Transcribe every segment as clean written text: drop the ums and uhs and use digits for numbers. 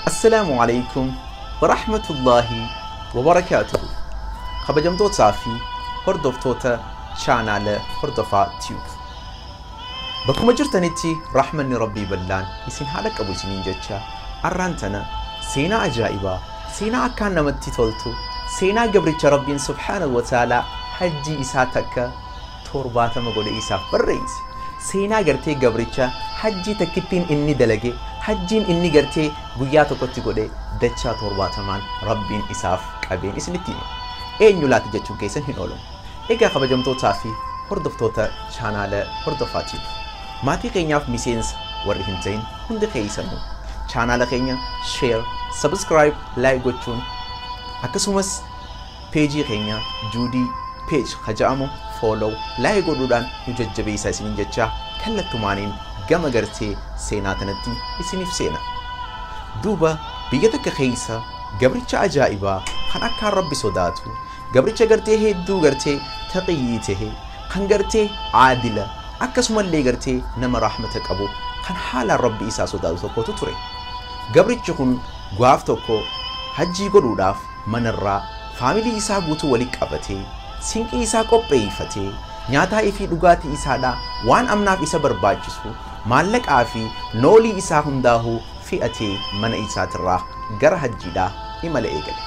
السلام عليكم ورحمة الله وبركاته. خبجمتو صافي هردفتوتا شانال هردفا تيوب بكم جرتنتي رحمن ربي بلان يسين حالك أبو سنين جتشا أرانتنا سينا عجائبا سينا أكان نمتي تولتو سينا قبرتش ربين سبحانه وتعالى حجي إساتك تورباتا مقول إساف بالرئيس سينا قرتي قبرتش حجي تكتين إني دلقي حجين إني قرتي قياتو كتي قولي دچا تورباتا مان ربين إساف قابين إسنتين إين يولاتي جتشون كيسن هنولم إيقا خبجمتو صافي هردفتوتا شانال هردفا تيوب maatii keenyaaf miseensa warri hin ta'in hundi keessanuu chaanaala keenya share subscribe like gochuun akkasumas peejii keenya juudii page haja'amu follow like godhuudhaan nu jajjabeessaa isiniin jechaa kallattumaaniin gama gartee seenaa tanatti isiniif seena duuba biyya takka keessa gabricha ajaa'ibaa kan akka rabbi sodaatu gabricha gartee hedduu gartee taqiyyi tahe kan gartee aadila akkasumallee gartee nama rahmata qabu kan haala rabbi isaa sodaatu tokkotu ture gabrichi kun gaaf tokko hajjii godhuudhaaf manarraa faamilii isaa guutuu walitti qabatee sinqii isaa qopheeffatee nyaataa fi dhugaatii isaadha waan amnaaf isa barbaachisu maallaqaa fi noolii isaa hundaa'uu fi'atee mana isaatirraa gara hajjiidhaa imala eegale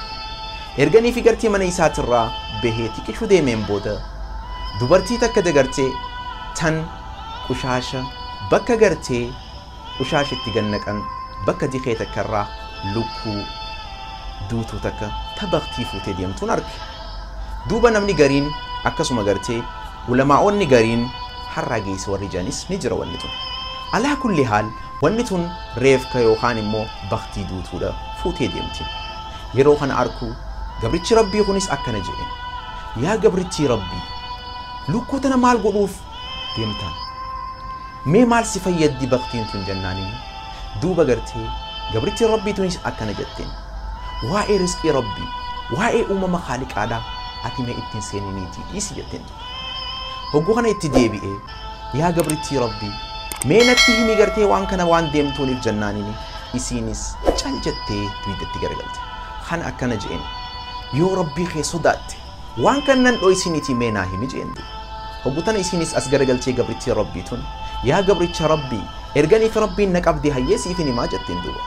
erganii fi gartee mana isaatirraa bahee xiqqishuu deemeen booda dubartii takka dagartee tan qushasha bakka gartee qushashitti gannaqan bakka diqee takkarraa lukkuu duutuu takka tabaqtii fuutee deemtuun arge duuba namni gariin akkasuma gartee ulamaa'onni gariin harraa geessa warri jaanis ni jira wanni tun alaa kulli haal wanni tun reefka yookaan immoo baqtii duutuudha fuutee deemti yeroo kana arku gabrichi rabbii kunis akkana jedhe yaa gabrichi rabbii lukkuu tana maal godhuuf deemtaan mee maal si fayyaddi baqtiin tun jennaaniin duuba gartee gabrichi rabbii tunis akkana jetteen waa'ee rizqii rabbii waa'ee uumama khaaliqaadhaa ati mee ittiin seeniniitii dhiisi jetteen hogguu kana itti deebi'ee yaa gabrichi rabbii mee natti himi gartee waan kana waan deemtuuniif jennaaniin isiinis cal jettee duwidatti garagalte kan akkana jeen yoo rabbii kee sodaatte waan kannan dhoysiniitii mee naa himi jeen hoggutana isinis as garagalchee gabrichi rabbii tun yaa gabricha rabbii erganii fi rabbiin na qabdee hayyeesii fi nimaa jetteen duuba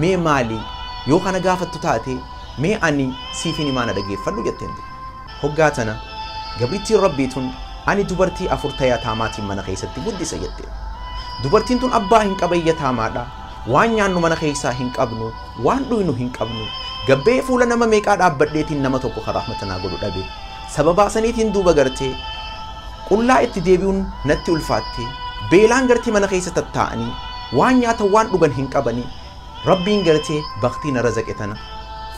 mee maali yoo kana gaafattu taate mee ani siif nimaa na dhageeffadhu jetteen hoggaatana gabrichi rabbii tun ani dubartii afur tayaa taamaatiin mana keessatti guddisa jetteen dubartiin tun abbaa hin qabayya taamaadha waan nyaannu mana keessaa hin qabnu waan dhuynu hin qabnu gabbee fuula nama meeqaa dhaabbadheetiin nama tokko karaa rahmatanaa godhu dhabe sababaa saniitiin duuba gartee qullaa itti deebi'uun natti ulfaatte beelaan gartee mana keessa tattaa'anii waan nyaata waan dhugan hin qabanii rabbiin gartee baqtii na razaqetana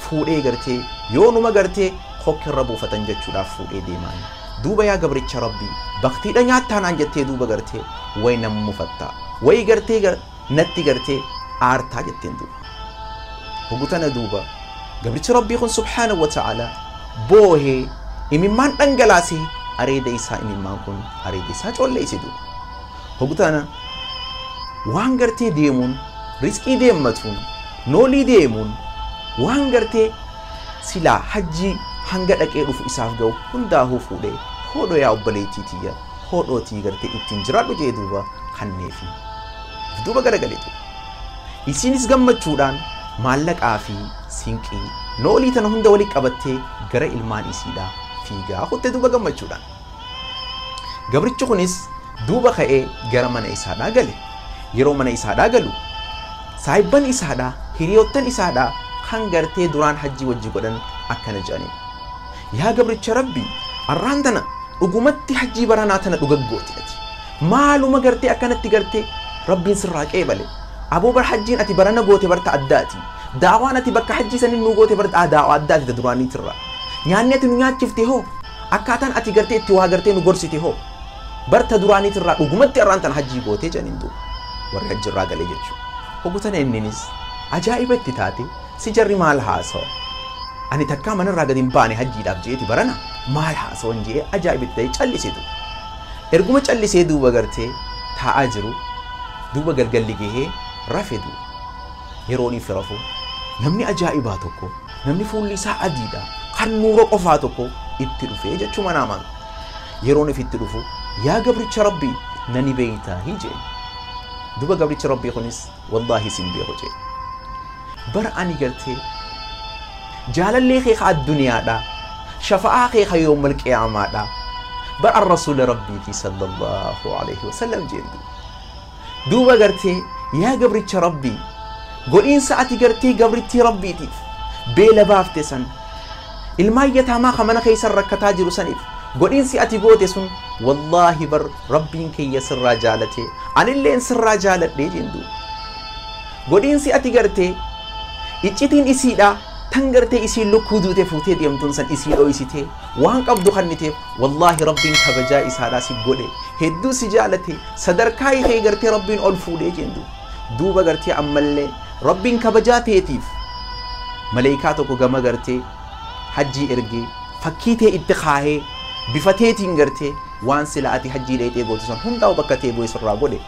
fuudhee gartee yoo numa gartee hokkirra buufatan jechuudhaaf fuudhee deemaan duuba yaa gabricha rabbii baqtiidha nyaattaanaan jettee duuba gartee way nama mufattaa way gartee natti gartee aartaa jetteen duuba hogutana duuba gabricha rabbii kun subhaanahu wa ta'ala boohee imimmaan dhangalaasee areeda isaa imimmaan kun areeda isaa colleesse duuba hogutana waan gartee deemuun rizqii deemmatuun noolii deemuun waan gartee silaa hajjii hanga dhaqee dhufu isaaf ga'u hundaahuu fuudhee hodhoo yaa obboleettii tiyya hodhootii gartee ittiin jiraadhu jee duuba kanneefi duuba garagalee duuba isiinis gammachuudhaan maallaqaa fi sinqii noolii tana hunda walitti qabattee gara ilmaan isiidhaa fiigaa kutte duuba gammachuudhaan gabrichi kunis duuba ka'ee gara mana isaadhaa gale yeroo mana isaadhaa galu saayibban isaadhaa hiriyoottan isaadhaa kan gartee duraan hajjii wajji godhan akkana jedhaniin yaa gabricha rabbii arraan tana dhugumatti hajjii baranaa tana dhugaggootidhati maaluma gartee akkanatti gartee rabbiin sirraa qeebale aboo bar hajjiin ati barana goote barta addaati daawaan ati bakka hajjii sanin nu goote barta daawaa addaati duraaniitirra nyaanni ati nu nyaachifte hoo akkaataan ati gartee itti waa gartee nu gorsite hoo barta duraaniitirraa dhugumatti arraan tana hajjii gootee jedhaniin duuba warri hajjiirraa galee jechuudha hoggutana inninis ajaa'iba itti taate si jarri maal haasawa ani takkaa manarraa gadi hin baane hajjiidhaaf jeeti barana maal haasawan jee ajaa'iba itti ta'e calliseetu erguma callisee duuba gartee taa'aa jiru duuba galgalli gahee rafedu yerooni firafu namni ajaa'ibaa tokko namni fuulli isaa adiidha kan nuura qofaa tokko itti dhufee jechuma naaman yeroon ifitti dhufu yaa gabricha rabbii nani beeytaa hijee duba gabricha rabbii kunis wallaahi sin beeku jee bar ani gartee jaalallee kee ka addunyaadha shafa'aa kee ka yoomal qiyaamaadha bar ar-rasuul rabbiiti sallallahu alayhi wasallam jeendu duba gartee yaa gabricha rabbii godhiinsa ati gartee gabritti rabbiitiif beela baafte san ilmaayyatamaa kamana keeysan rakkataa jiru saniif godhiinsi ati goote sun wallaahi bar rabbiin kiyya sirraa jaalate anilleen sirraa jaaladhee jeendu godhiinsi ati gartee iccitiin isiidha tan gartee isiin lukkuu duute fuutee deemtuun san isii dho'isitee waan qabdu kanniteef wallaahi rabbiin kabajaa isaadhaa si godhe hedduu si jaalate sadarkaa ishee gartee rabbiin ol fuudhee jeendu duuba gartee ammallee rabbiin kabajaa teetiif maleeyikaa tokko gama gartee hajjii ergee fakkii tee itti kaahee bifateetiin gartee waan sila ati hajjii dheetee gootu san hundaa'u bakka tee bu'ee sirraa godhe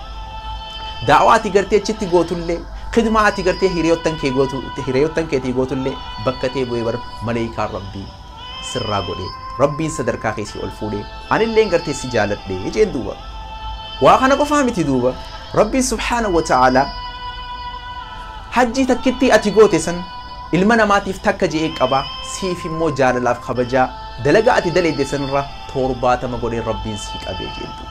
daawaa ati gartee achitti gootullee khidmaa ati gartee hiriyoottan keetii gootullee bakka tee bu'ee bar maleeyikaan rabbii sirraa godhe rabbiin sadarkaa keessii ol fuudhee anilleen gartee si jaaladhe jeen duuba waa kana qofaa miti duuba rabbiin subhaanahu wa ta'aalaa hajjii takkitti ati goote san ilma namaatiif takka je'ee qaba siif immoo jaalalaaf kabajaa dalagaa ati daleedde sanirra 70 godhee rabbiin sii qabee jeendu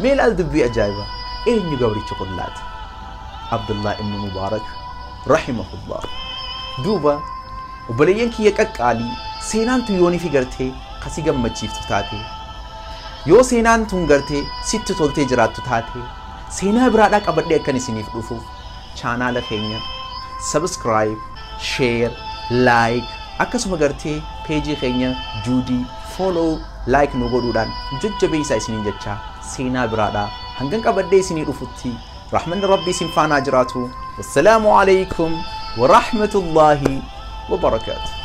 mee laal dubbii ajaa'iba eenyu gabricha qullaati Abdullah ibn Mubarak rahimahullah duuba obboleeyyan kiyya qaqqaalii seenaan tun yoonii fi gartee kasi gammachiiftu taate yoo seenaan tun gartee sitti toltee jiraattu taate seenaa biraadhaa qabadhee akkan isiniif dhufuuf chaanaala keenya subscribe share like akkasuma gartee peejii keenya Judy follow like nu godhuudhaan jajjabeessaa isiniin jecha seenaa biraadhaa hangan qabadhee isinii dhufutti rahmanni rabbii sin faanaa jiraatu wassalamu alaykum wa rahmatullahi wa barakatuh